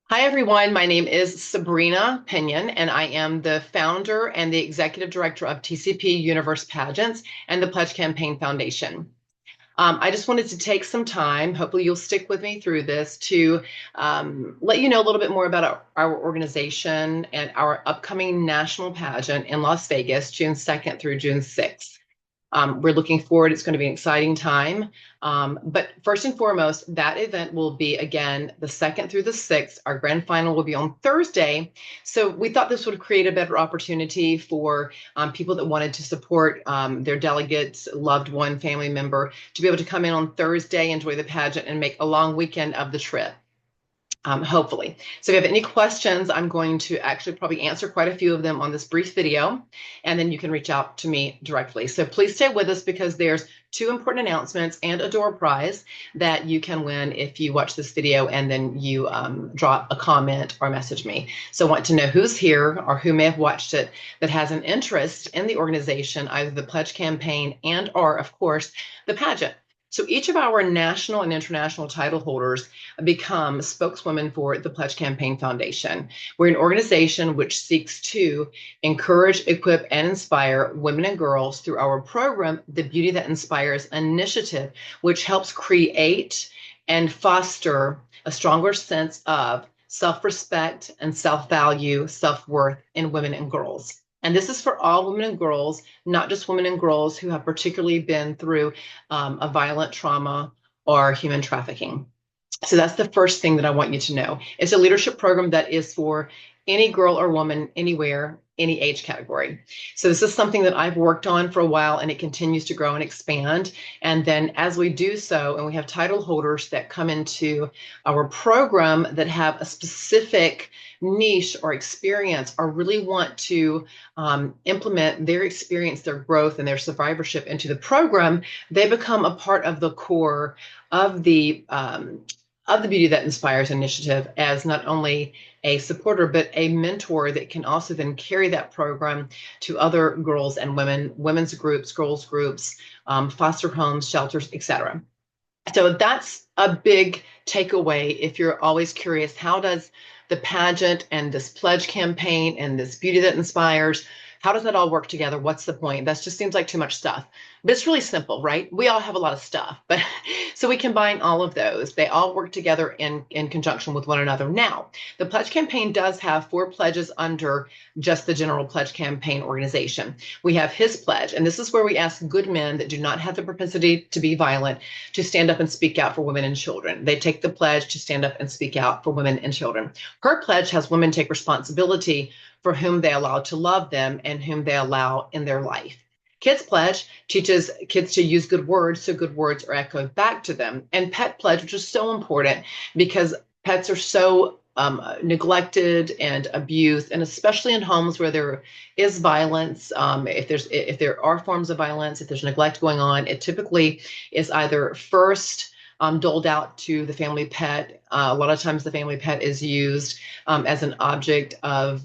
Hi, everyone. My name is Sabrina Pinion, and I am the founder and the executive director of TCP Universe Pageants and the Pledge Campaign Foundation. I just wanted to take some time, hopefully you'll stick with me through this, to let you know a little bit more about our organization and our upcoming national pageant in Las Vegas, June 2nd through June 6th. We're looking forward. It's going to be an exciting time. But first and foremost, that event will be again the 2nd through the 6th. Our grand final will be on Thursday. So we thought this would create a better opportunity for people that wanted to support their delegates, loved one, family member, to be able to come in on Thursday, enjoy the pageant, and make a long weekend of the trip. Hopefully. So if you have any questions, I'm going to actually probably answer quite a few of them on this brief video, and then you can reach out to me directly. So please stay with us because there's two important announcements and a door prize that you can win if you watch this video and then you drop a comment or message me. So I want to know who's here or who may have watched it that has an interest in the organization, either the pledge campaign and or, of course, the pageant. So each of our national and international title holders become spokeswomen for the Pledge Campaign Foundation. We're an organization which seeks to encourage, equip, and inspire women and girls through our program, the Beauty That Inspires initiative, which helps create and foster a stronger sense of self-respect and self-value, self-worth in women and girls. And this is for all women and girls, not just women and girls who have particularly been through a violent trauma or human trafficking. So that's the first thing that I want you to know. It's a leadership program that is for any girl or woman, anywhere, any age category. So this is something that I've worked on for a while, and it continues to grow and expand. And then as we do so, and we have title holders that come into our program that have a specific niche or experience or really want to implement their experience, their growth, and their survivorship into the program, they become a part of the core of the Beauty That Inspires initiative as not only a supporter, but a mentor that can also then carry that program to other girls and women, women's groups, girls groups, foster homes, shelters, etc. So that's a big takeaway if you're always curious, how does the pageant and this pledge campaign and this Beauty That Inspires, how does that all work together? What's the point? That just seems like too much stuff. But it's really simple, right? We all have a lot of stuff, but so we combine all of those. They all work together in conjunction with one another. Now, the pledge campaign does have 4 pledges under just the general pledge campaign organization. We have his pledge, and this is where we ask good men that do not have the propensity to be violent to stand up and speak out for women and children. They take the pledge to stand up and speak out for women and children. Her pledge has women take responsibility for whom they allow to love them and whom they allow in their life. Kids Pledge teaches kids to use good words so good words are echoed back to them. And Pet Pledge, which is so important because pets are so neglected and abused, and especially in homes where there is violence. If there are forms of violence, if there's neglect going on, it typically is either first doled out to the family pet. A lot of times the family pet is used as an object of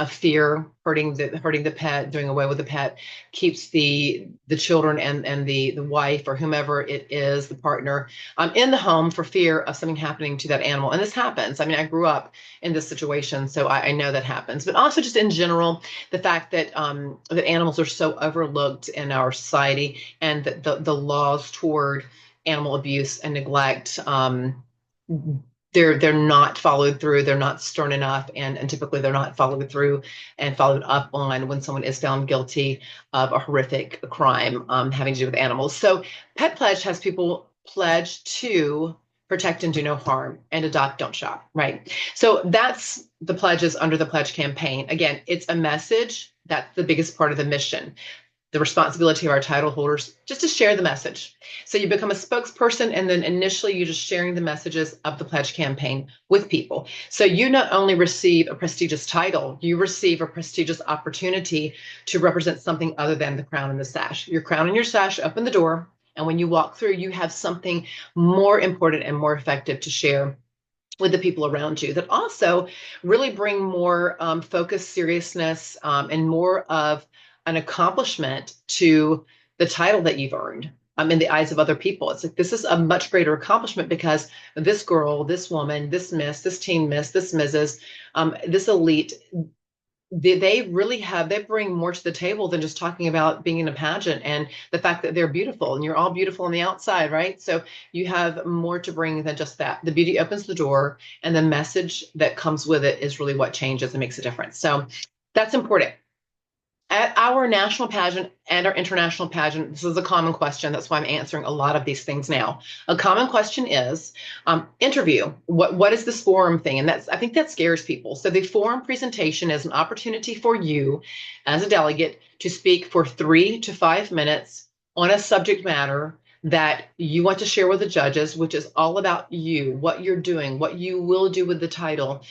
fear, hurting the pet, doing away with the pet, keeps the children and the wife or whomever it is, the partner, in the home for fear of something happening to that animal. And this happens. I mean, I grew up in this situation, so I know that happens. But also just in general, the fact that that animals are so overlooked in our society, and that the laws toward animal abuse and neglect, they're not followed through. They're not stern enough, and typically they're not followed through and followed up on when someone is found guilty of a horrific crime having to do with animals. So Pet Pledge has people pledge to protect and do no harm and adopt, don't shop, right? So that's the pledges under the pledge campaign. Again, it's a message. That's the biggest part of the mission. The responsibility of our title holders just to share the message. So you become a spokesperson, and then initially you're just sharing the messages of the pledge campaign with people. So you not only receive a prestigious title, you receive a prestigious opportunity to represent something other than the crown and the sash. Your crown and your sash open the door, and when you walk through, you have something more important and more effective to share with the people around you that also really bring more focus, seriousness, and more of an accomplishment to the title that you've earned. in the eyes of other people. It's like this is a much greater accomplishment because this girl, this woman, this miss, this teen miss, this Mrs., this elite, they really have, they bring more to the table than just talking about being in a pageant and the fact that they're beautiful, and you're all beautiful on the outside, right? So you have more to bring than just that. The beauty opens the door, and the message that comes with it is really what changes and makes a difference. So that's important. At our national pageant and our international pageant, this is a common question. That's why I'm answering a lot of these things now. A common question is interview. What is this forum thing? And I think that scares people. So the forum presentation is an opportunity for you as a delegate to speak for 3 to 5 minutes on a subject matter that you want to share with the judges, which is all about you, what you're doing, what you will do with the title,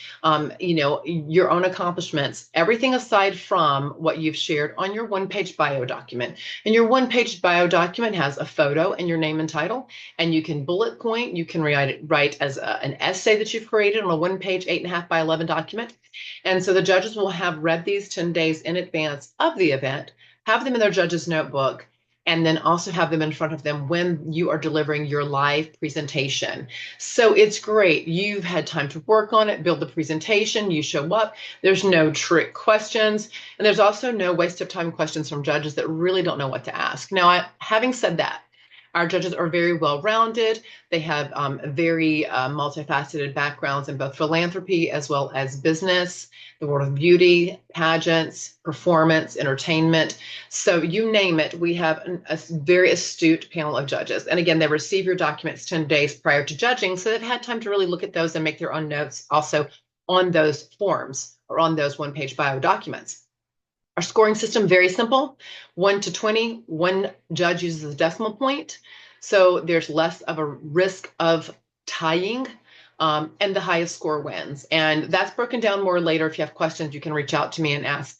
your own accomplishments, everything aside from what you've shared on your one-page bio document. And your one-page bio document has a photo and your name and title, and you can bullet point, you can write as an essay that you've created on a one-page 8.5 by 11 document. And so the judges will have read these 10 days in advance of the event, have them in their judge's notebook, and then also have them in front of them when you are delivering your live presentation. So it's great. You've had time to work on it, build the presentation, you show up. There's no trick questions, and there's also no waste of time questions from judges that really don't know what to ask. Now, having said that, our judges are very well-rounded. They have very multifaceted backgrounds in both philanthropy as well as business, the world of beauty, pageants, performance, entertainment. So you name it, we have a very astute panel of judges. And again, they receive your documents 10 days prior to judging, so they've had time to really look at those and make their own notes also on those forms or on those one-page bio documents. Our scoring system, very simple, 1 to 20. One judge uses a decimal point, so there's less of a risk of tying, and the highest score wins. And that's broken down more later. If you have questions, you can reach out to me and ask.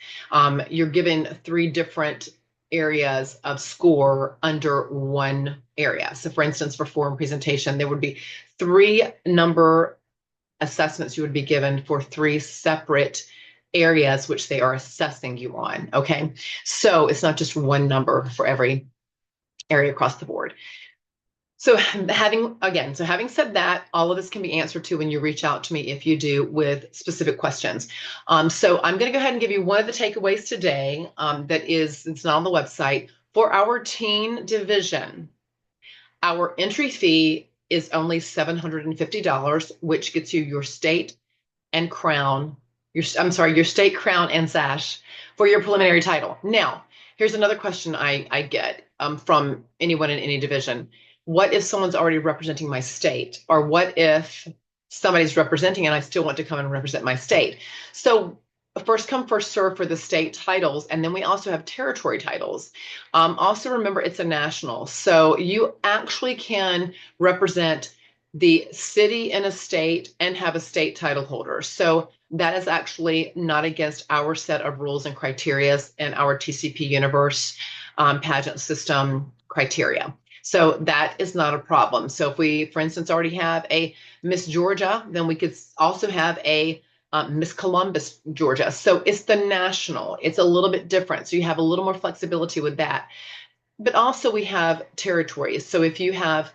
You're given 3 different areas of score under one area. So for instance, for forum presentation, there would be 3 number assessments you would be given for 3 separate areas which they are assessing you on. Okay, so it's not just one number for every area across the board. So having said that, all of this can be answered to when you reach out to me if you do with specific questions. So I'm going to go ahead and give you one of the takeaways today it's not on the website. For our teen division, our entry fee is only $750, which gets you your state and crown, your state crown and sash for your preliminary title. Now, here's another question I get from anyone in any division. What if someone's already representing my state? Or what if somebody's representing and I still want to come and represent my state? So first come, first serve for the state titles. And then we also have territory titles. Also remember, it's a national. So you actually can represent the city in a state and have a state title holder. So that is actually not against our set of rules and criteria and our TCP universe pageant system criteria. So that is not a problem. So if we, for instance, already have a Miss Georgia, then we could also have a Miss Columbus, Georgia. So it's the national. It's a little bit different. So you have a little more flexibility with that. But also we have territories. So if you have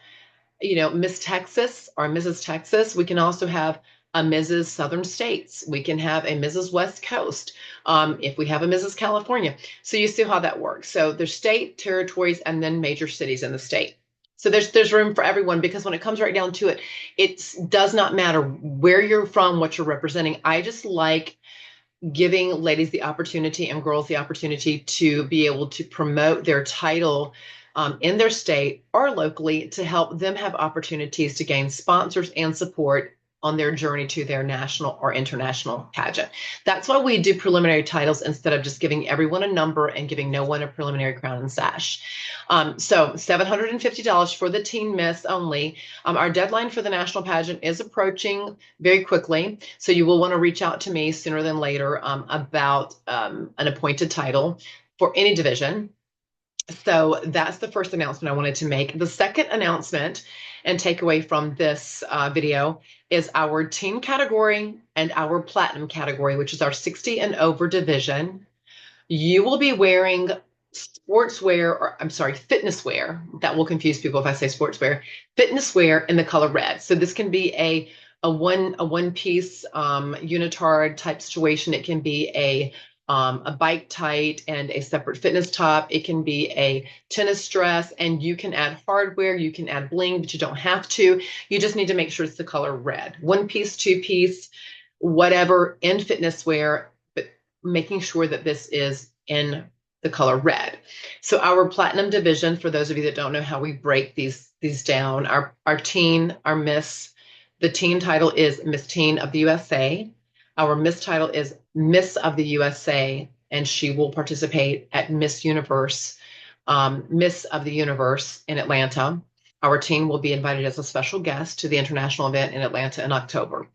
Miss Texas or Mrs. Texas, we can also have a Mrs. Southern States. We can have a Mrs. West Coast if we have a Mrs. California. So you see how that works. So there's state, territories, and then major cities in the state. So there's room for everyone, because when it comes right down to it, it does not matter where you're from, what you're representing. I just like giving ladies the opportunity and girls the opportunity to be able to promote their title in their state or locally, to help them have opportunities to gain sponsors and support on their journey to their national or international pageant. That's why we do preliminary titles instead of just giving everyone a number and giving no one a preliminary crown and sash. So $750 for the teen miss only. Our deadline for the national pageant is approaching very quickly, so you will want to reach out to me sooner than later about an appointed title for any division. So that's the first announcement I wanted to make. The second announcement and takeaway from this video is our teen category and our platinum category, which is our 60 and over division. You will be wearing sportswear, or I'm sorry, fitness wear. That will confuse people if I say sportswear. Fitness wear in the color red. So this can be a one piece unitard type situation. It can be a bike tight and a separate fitness top. It can be a tennis dress, and you can add hardware, you can add bling, but you don't have to. You just need to make sure it's the color red. One piece, two piece, whatever in fitness wear, but making sure that this is in the color red. So our platinum division, for those of you that don't know how we break these down, our teen, our miss, the teen title is Miss Teen of the USA. Our miss title is Miss of the USA, and she will participate at Miss Universe, Miss of the Universe in Atlanta. Our teen will be invited as a special guest to the international event in Atlanta in October.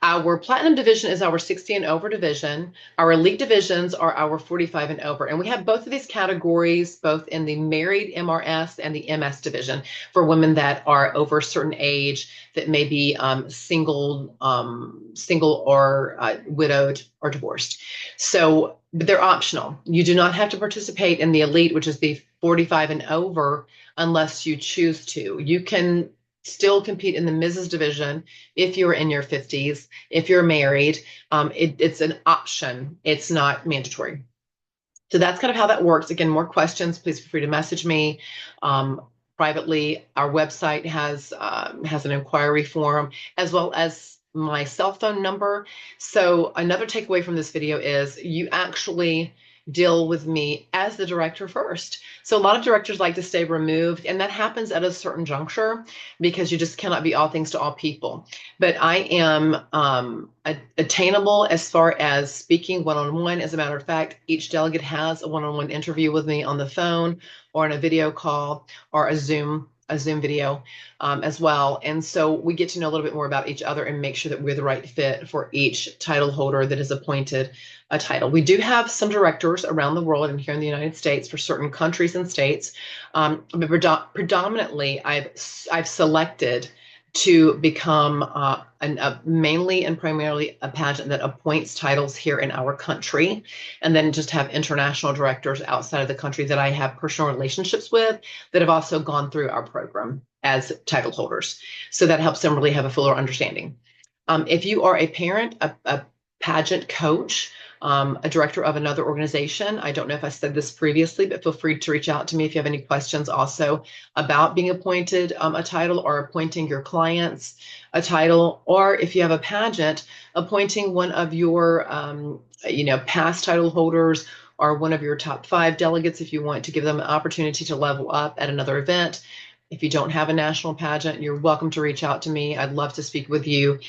Our platinum division is our 60 and over division. Our elite divisions are our 45 and over. And we have both of these categories, both in the married MRS and the MS division, for women that are over a certain age, that may be single or widowed or divorced. So they're optional. You do not have to participate in the elite, which is the 45 and over, unless you choose to. You can still compete in the Mrs. division if you're in your 50s, if you're married. It's an option, it's not mandatory. So that's kind of how that works. Again, more questions, please feel free to message me privately. Our website has an inquiry form, as well as my cell phone number. So another takeaway from this video is you actually deal with me as the director first. So a lot of directors like to stay removed, and that happens at a certain juncture because you just cannot be all things to all people. But I am attainable as far as speaking one-on-one. As a matter of fact, each delegate has a one-on-one interview with me on the phone or on a video call or a Zoom video as well. And so we get to know a little bit more about each other and make sure that we're the right fit for each title holder that is appointed a title. We do have some directors around the world and here in the United States for certain countries and states. But predominantly, I've selected to become mainly and primarily a pageant that appoints titles here in our country, and then just have international directors outside of the country that I have personal relationships with that have also gone through our program as title holders. So that helps them really have a fuller understanding. If you are a parent, a pageant coach, a director of another organization, I don't know if I said this previously, but feel free to reach out to me if you have any questions also about being appointed a title, or appointing your clients a title, or if you have a pageant, appointing one of your past title holders or one of your top 5 delegates if you want to give them an opportunity to level up at another event. If you don't have a national pageant, you're welcome to reach out to me. I'd love to speak with you.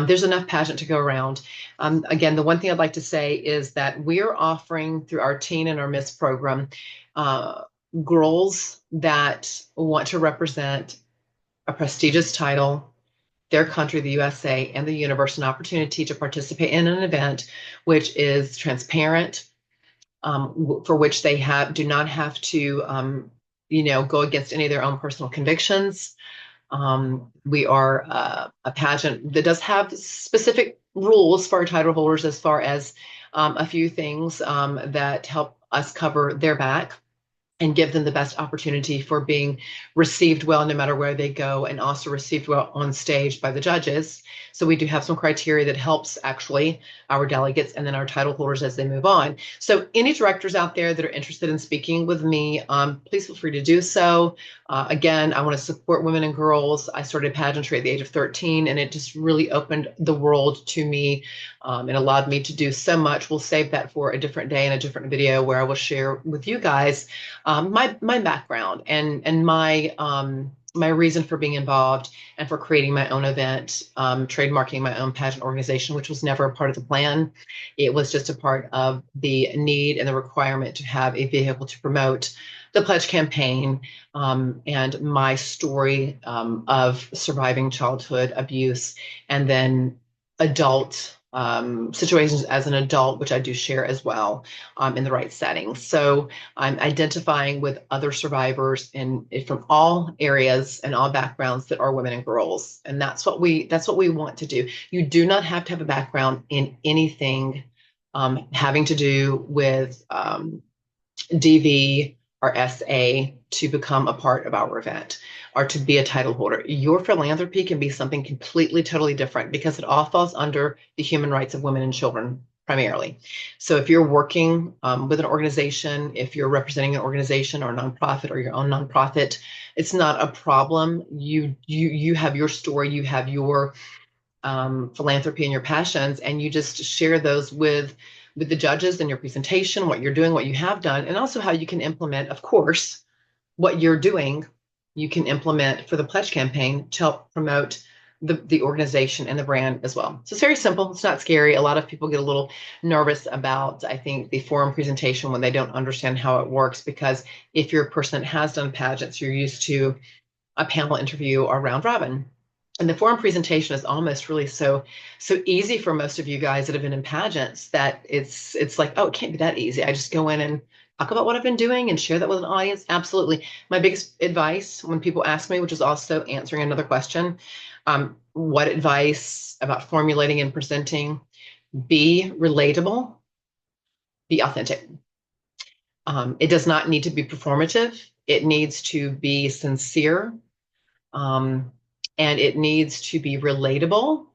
There's enough pageant to go around. Again, the one thing I'd like to say is that we're offering through our teen and our miss program girls that want to represent a prestigious title, their country, the USA, and the universe, an opportunity to participate in an event which is transparent, for which they do not have to go against any of their own personal convictions. We are a pageant that does have specific rules for our title holders, as far as a few things that help us cover their back and give them the best opportunity for being received well no matter where they go, and also received well on stage by the judges. So we do have some criteria that helps actually our delegates and then our title holders as they move on. So any directors out there that are interested in speaking with me, please feel free to do so. Again, I want to support women and girls. I started pageantry at the age of 13, and it just really opened the world to me and allowed me to do so much. We'll save that for a different day and a different video where I will share with you guys my background and my reason for being involved and for creating my own event, trademarking my own pageant organization, which was never a part of the plan. It was just a part of the need and the requirement to have a vehicle to promote the pledge campaign, and my story of surviving childhood abuse and then adult situations as an adult, which I do share as well in the right setting. So I'm identifying with other survivors from all areas and all backgrounds that are women and girls, and that's what we want to do. You do not have to have a background in anything having to do with DV or SA to become a part of our event or to be a title holder. Your philanthropy can be something completely, totally different because it all falls under the human rights of women and children primarily. So if you're working with an organization, if you're representing an organization or a nonprofit or your own nonprofit, it's not a problem. You have your story, you have your philanthropy and your passions, and you just share those with the judges in your presentation, what you're doing, what you have done, and also how you can implement, of course, what you're doing, you can implement for the pledge campaign to help promote the organization and the brand as well. So it's very simple. It's not scary. A lot of people get a little nervous about, I think, the forum presentation when they don't understand how it works, because if you're a person that has done pageants, you're used to a panel interview or round robin. And the forum presentation is almost really so easy for most of you guys that have been in pageants that it's like, oh, it can't be that easy. I just go in and talk about what I've been doing and share that with an audience. Absolutely. My biggest advice when people ask me, which is also answering another question, what advice about formulating and presenting? Be relatable, be authentic. It does not need to be performative. It needs to be sincere. And it needs to be relatable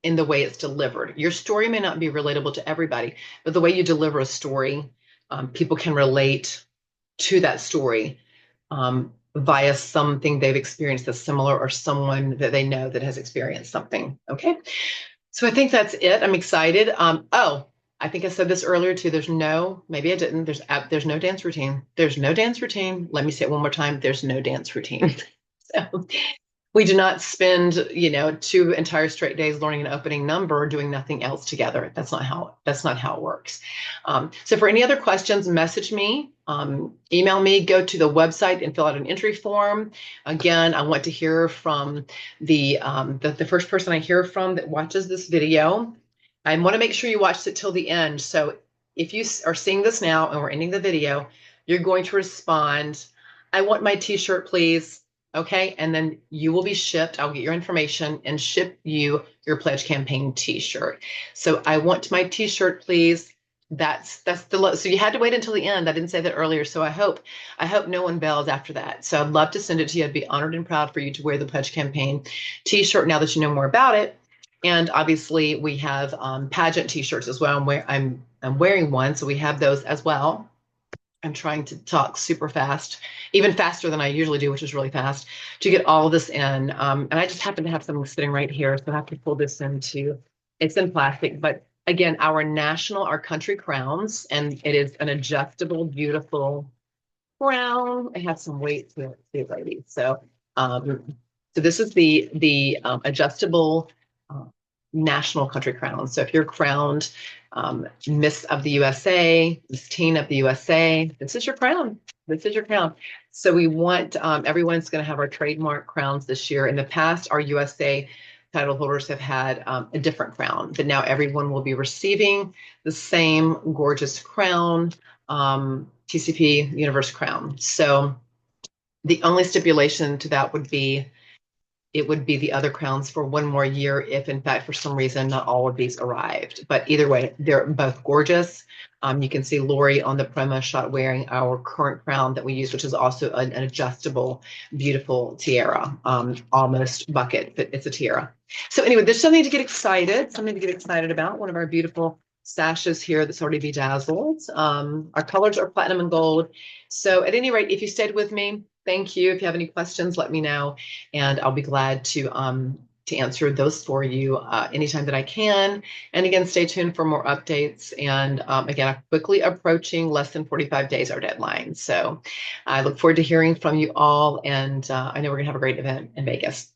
in the way it's delivered. Your story may not be relatable to everybody, but the way you deliver a story, people can relate to that story via something they've experienced that's similar or someone that they know that has experienced something. Okay. So I think that's it. I'm excited. Oh, I think I said this earlier too. Maybe I didn't. There's no dance routine. There's no dance routine. Let me say it one more time. There's no dance routine. So we do not spend, 2 entire straight days learning an opening number, doing nothing else together. That's not how it works. So for any other questions, message me, email me, go to the website and fill out an entry form. Again, I want to hear from the first person I hear from that watches this video. I want to make sure you watched it till the end. So if you are seeing this now and we're ending the video, you're going to respond, I want my t-shirt, please. Okay, and then you will be shipped. I'll get your information and ship you your pledge campaign t-shirt. So I want my t-shirt, please. That's so you had to wait until the end. I didn't say that earlier. So I hope no one bails after that. So I'd love to send it to you. I'd be honored and proud for you to wear the pledge campaign t-shirt now that you know more about it. And obviously we have pageant t-shirts as well. I'm wearing one, so we have those as well. I'm trying to talk super fast, even faster than I usually do, which is really fast, to get all of this in. And I just happen to have something sitting right here, so I have to pull this into, it's in plastic, but again, our country crowns, and it is an adjustable, beautiful crown. It has some weight to it, ladies. So this is the adjustable national country crown. So if you're crowned Miss of the USA, Miss Teen of the USA, this is your crown. This is your crown. So we want, everyone's going to have our trademark crowns this year. In the past, our USA title holders have had a different crown, but now everyone will be receiving the same gorgeous crown, TCP Universe crown. So the only stipulation to that would be it would be the other crowns for 1 more year if, in fact, for some reason, not all of these arrived. But either way, they're both gorgeous. You can see Lori on the promo shot wearing our current crown that we use, which is also an adjustable, beautiful tiara, almost bucket, but it's a tiara. So anyway, there's something to get excited about. One of our beautiful sashes here that's already bedazzled. Our colors are platinum and gold. So at any rate, if you stayed with me, thank you. If you have any questions, let me know, and I'll be glad to answer those for you anytime that I can. And again, stay tuned for more updates. And again, I'm quickly approaching less than 45 days our deadline. So I look forward to hearing from you all. And I know we're going to have a great event in Vegas.